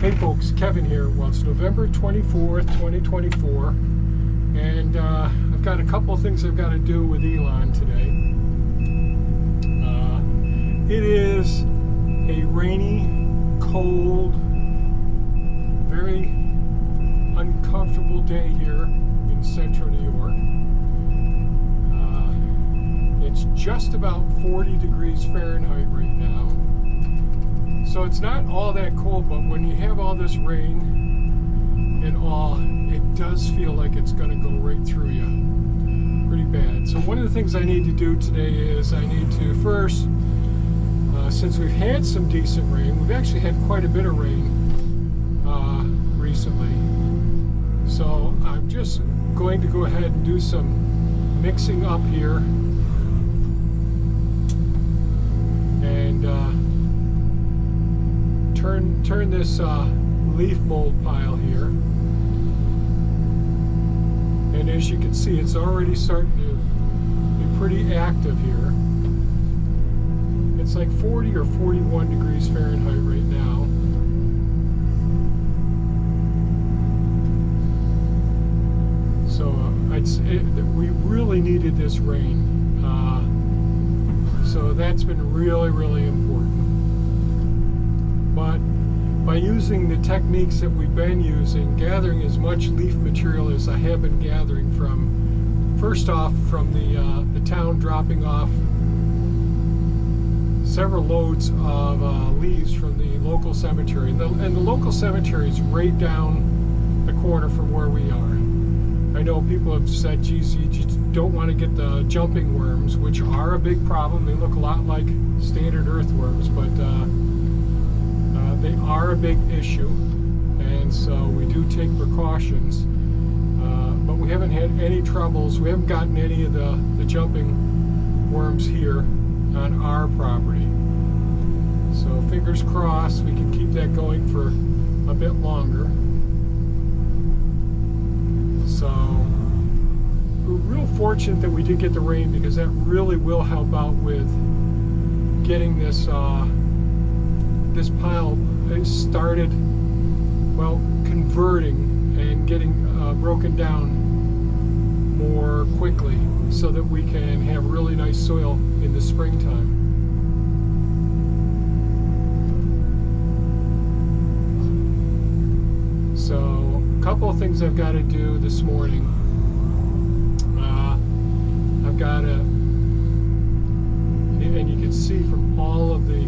Hey folks, Kevin here. Well, it's November 24th, 2024, and I've got a couple of things I've got to do with Elon today. It is a rainy, cold, very uncomfortable day here in central New York. It's just about 40 degrees Fahrenheit right now. So it's not all that cold, but when you have all this rain and all, it does feel like it's going to go right through you pretty bad. So one of the things I need to do today is I need to first, since we've had some decent rain, we've actually had quite a bit of rain recently. So I'm just going to go ahead and do some mixing up here. And turn this leaf mold pile here, and as you can see, it's already starting to be pretty active here. It's like 40 or 41 degrees Fahrenheit right now. So we really needed this rain, so that's been really, really important. But by using the techniques that we've been using, gathering as much leaf material as I have been gathering from, first off, from the town dropping off several loads of leaves from the local cemetery. And the local cemetery is right down the corner from where we are. I know people have said, geez, you just don't want to get the jumping worms, which are a big problem. They look a lot like standard earthworms, but they are a big issue, and so we do take precautions. But we haven't had any troubles. We haven't gotten any of the jumping worms here on our property. So fingers crossed we can keep that going for a bit longer. So we're real fortunate that we did get the rain, because that really will help out with getting this this pile started, well, converting and getting broken down more quickly, so that we can have really nice soil in the springtime. So a couple of things I've got to do this morning. I've got to, and you can see from all of the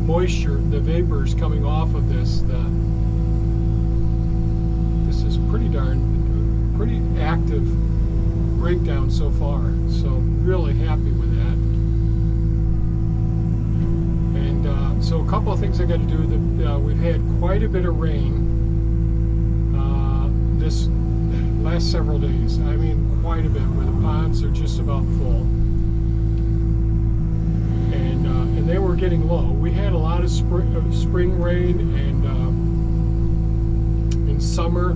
moisture, the vapors coming off of this, this is pretty active breakdown so far. So really happy with that. And so a couple of things I got to do. We've had quite a bit of rain this last several days. I mean, quite a bit, where the ponds are just about full. And they were getting low. We had a lot of spring rain, and in summer,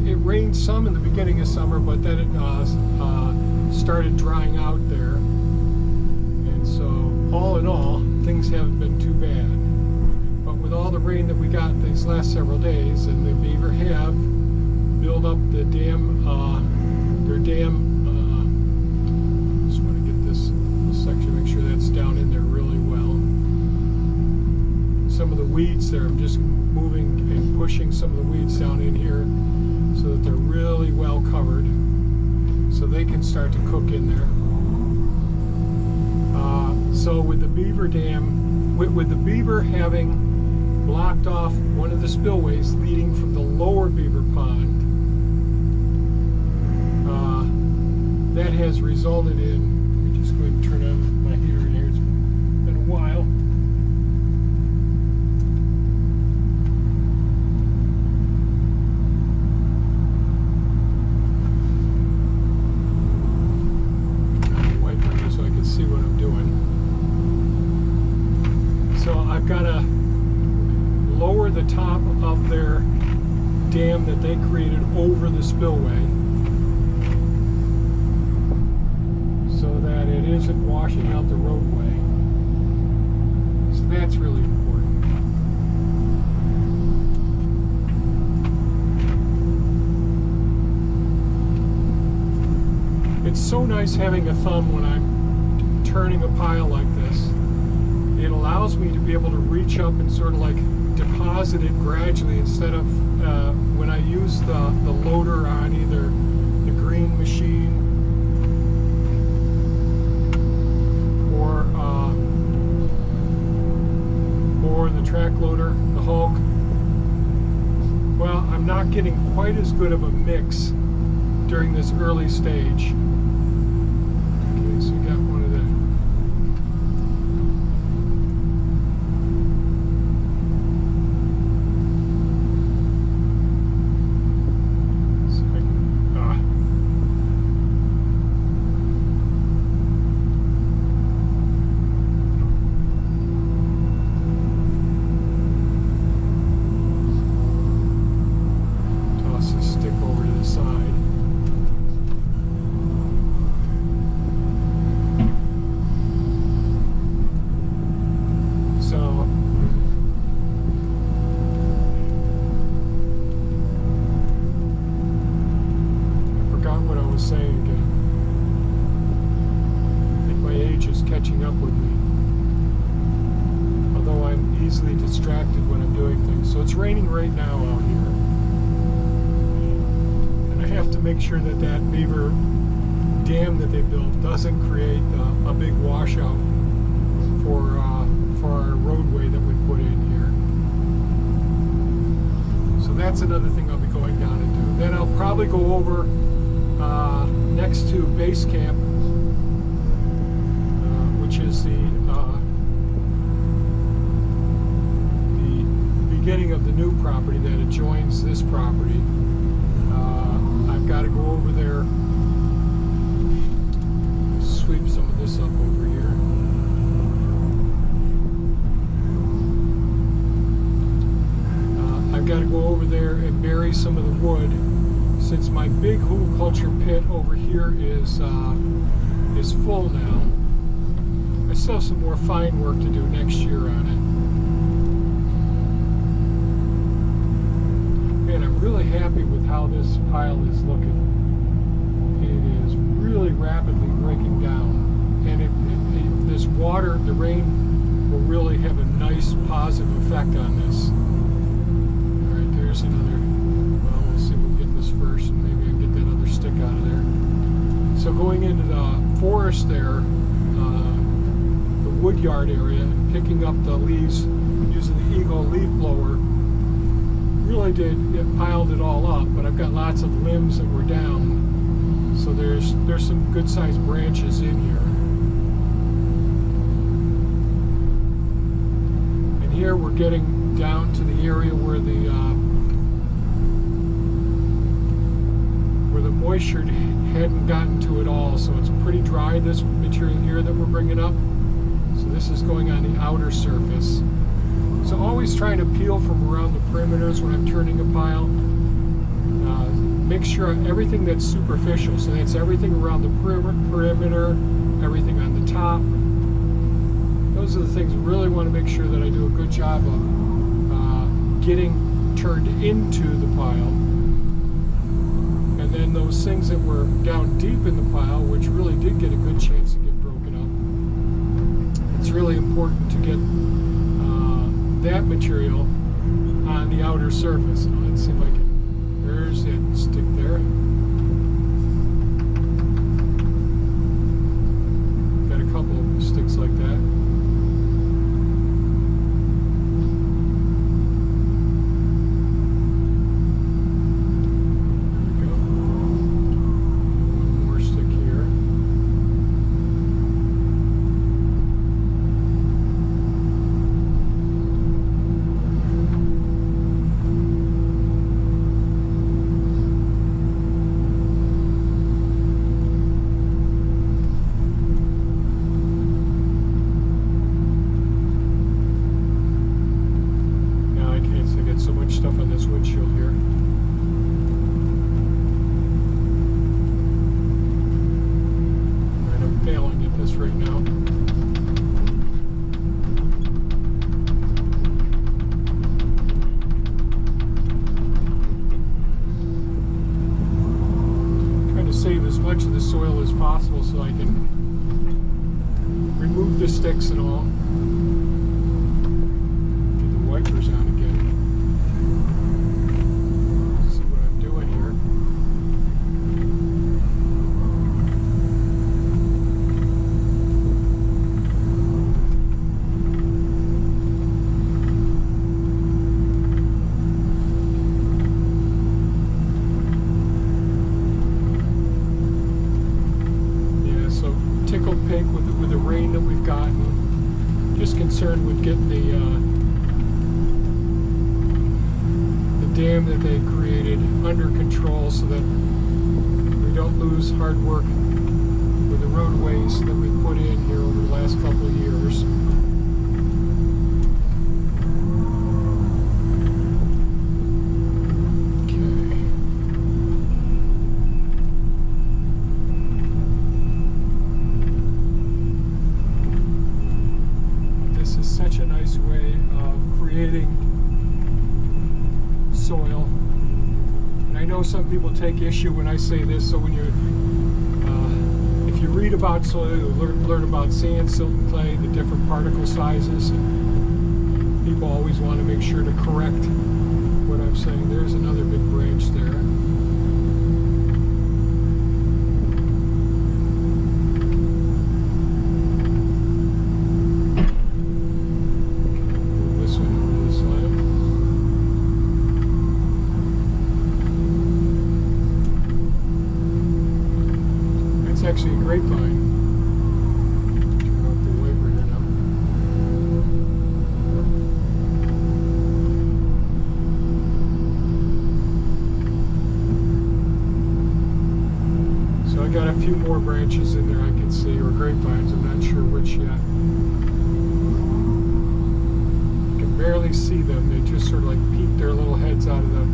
it rained some in the beginning of summer, but then it started drying out there. And so, all in all, things haven't been too bad. But with all the rain that we got these last several days, and the beaver have built up the dam, their dam. Just want to get this section, make sure that's down in there really well. Some of the weeds there, I'm just moving and pushing some of the weeds down in here so that they're really well covered, so they can start to cook in there. So with the beaver dam, with the beaver having blocked off one of the spillways leading from the lower beaver pond, that has resulted in, let me just go ahead and turn on my heater in here, it's been a while. Wipe it here so I can see what I'm doing. So I've got to lower the top of their dam that they created over the spillway, so that it isn't washing out the roadway. So that's really important. so nice having a thumb when I'm turning a pile like this. It allows me to be able to reach up and sort of like deposit it gradually instead of when I use the loader on either the green machine or the track loader, the Hulk. Well, I'm not getting quite as good of a mix during this early stage. Okay, so we got one of the catching up with me, although I'm easily distracted when I'm doing things. So it's raining right now out here, and I have to make sure that that beaver dam that they built doesn't create a big washout for our roadway that we put in here. So that's another thing I'll be going down and do. Then I'll probably go over next to base camp, which is the beginning of the new property that adjoins this property. I've got to go over there, sweep some of this up over here. I've got to go over there and bury some of the wood, since my big hugelkultur pit over here is full now. I still have some more fine work to do next year on it. And I'm really happy with how this pile is looking. It is really rapidly breaking down. And this water, the rain, will really have a nice positive effect on this. Alright, there's another. Well, we'll see if we'll get this first, and maybe I can get that other stick out of there. So going into the forest there, wood yard area, and picking up the leaves using the Eagle leaf blower, really it piled it all up, but I've got lots of limbs that were down, so there's some good sized branches in here. And here we're getting down to the area where the moisture hadn't gotten to it all, so it's pretty dry, this material here that we're bringing up. So this is going on the outer surface. So always trying to peel from around the perimeters when I'm turning a pile. Make sure everything that's superficial, so that's everything around the perimeter, everything on the top. Those are the things I really want to make sure that I do a good job of getting turned into the pile. And then those things that were down deep in the pile, which really did get a good chance to get broken up. It's really important to get that material on the outer surface. Now, let's see if I can. There's that stick there. Got a couple of sticks like that. program that they created under control so that we don't lose hard work with the roadways that we put in here over the last couple of years. Such a nice way of creating soil. And I know some people take issue when I say this, so when you if you read about soil, you learn about sand, silt, and clay, the different particle sizes, and people always want to make sure to correct what I'm saying. There's another big branch there. Actually a grapevine. Turn off the wiper here now. So I got a few more branches in there I can see, or grapevines, I'm not sure which yet. You can barely see them, they just sort of like peek their little heads out of the.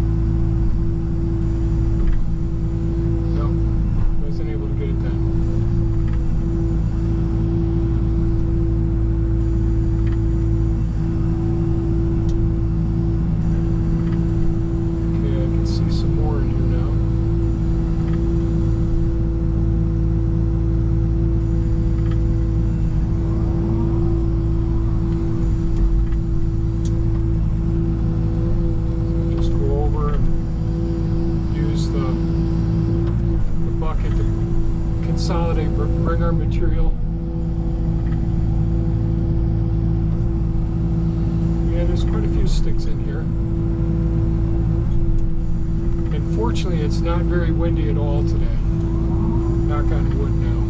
Consolidate, bring our material. Yeah, there's quite a few sticks in here. And fortunately, it's not very windy at all today. Knock on wood now.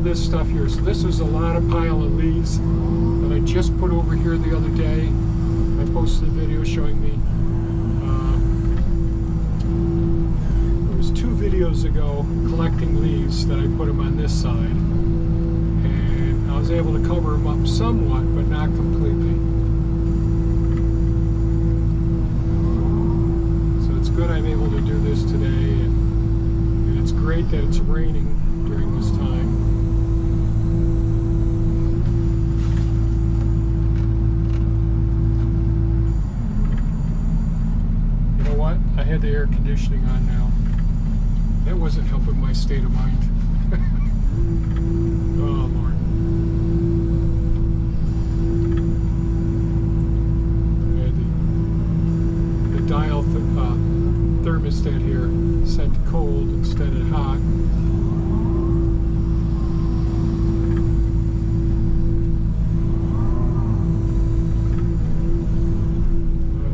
This stuff here. So this is a lot of pile of leaves that I just put over here the other day. I posted a video showing me. It was 2 videos ago collecting leaves that I put them on this side, and I was able to cover them up somewhat, but not completely. So it's good I'm able to do this today, and it's great that it's raining during this time. I had the air conditioning on now. That wasn't helping my state of mind. Oh, Lord. I had the dial thermostat here set to cold instead of hot.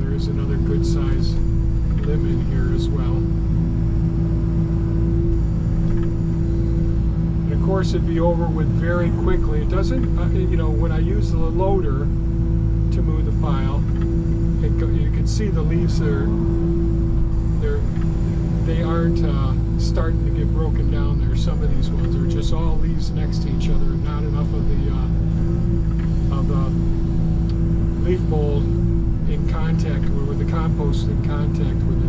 There is another good size limb in here as well. And of course it'd be over with very quickly. It doesn't, you know, when I use the loader to move the pile, you can see the leaves they aren't starting to get broken down there. Some of these ones are just all leaves next to each other and not enough of the leaf mold in contact with the compost in contact with it.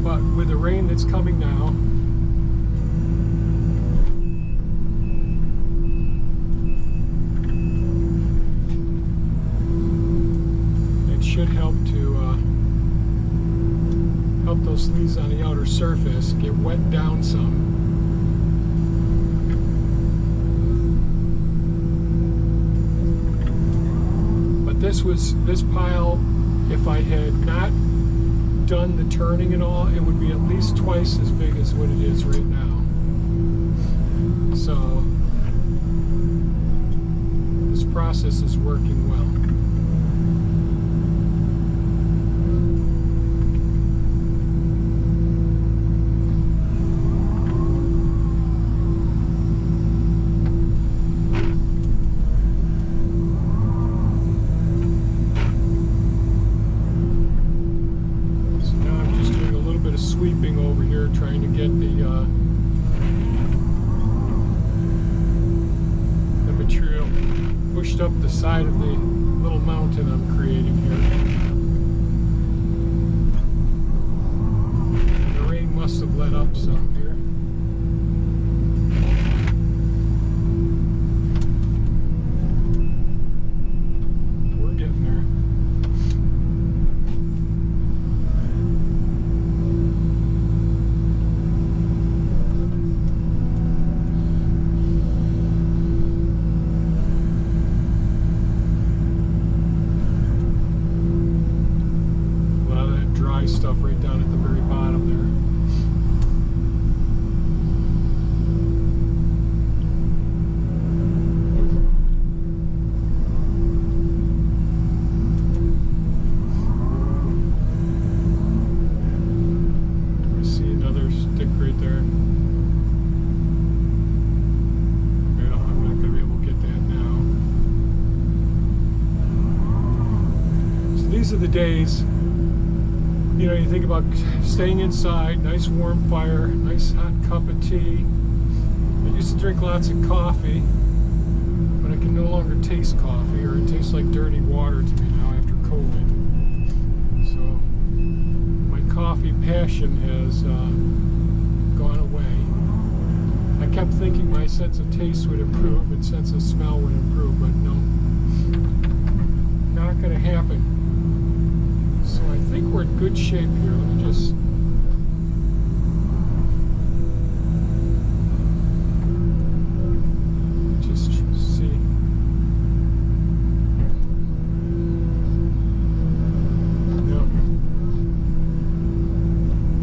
But with the rain that's coming now, it should help to help those leaves on the outer surface get wet down some. This pile, if I had not done the turning and all, it would be at least twice as big as what it is right now. So this process is working well. trying to get the material pushed up the side of the little mountain I'm creating here. The rain must have let up some here. We're getting there. Stuff right down at the very bottom there. I see another stick right there. I'm not going to be able to get that now. So these are the days. You know, you think about staying inside, nice warm fire, nice hot cup of tea. I used to drink lots of coffee, but I can no longer taste coffee, or it tastes like dirty water to me now after COVID. So my coffee passion has gone away. I kept thinking my sense of taste would improve and sense of smell would improve, but no, not going to happen. So I think we're in good shape here. Let me just see. No,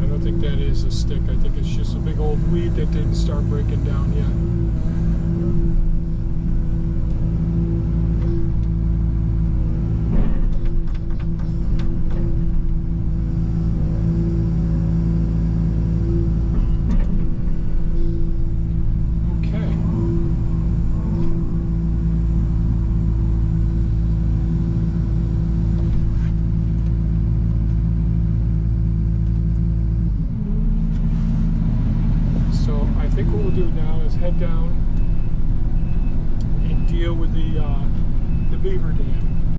I don't think that is a stick. I think it's just a big old weed that didn't start breaking down yet. I think what we'll do now is head down and deal with the beaver dam.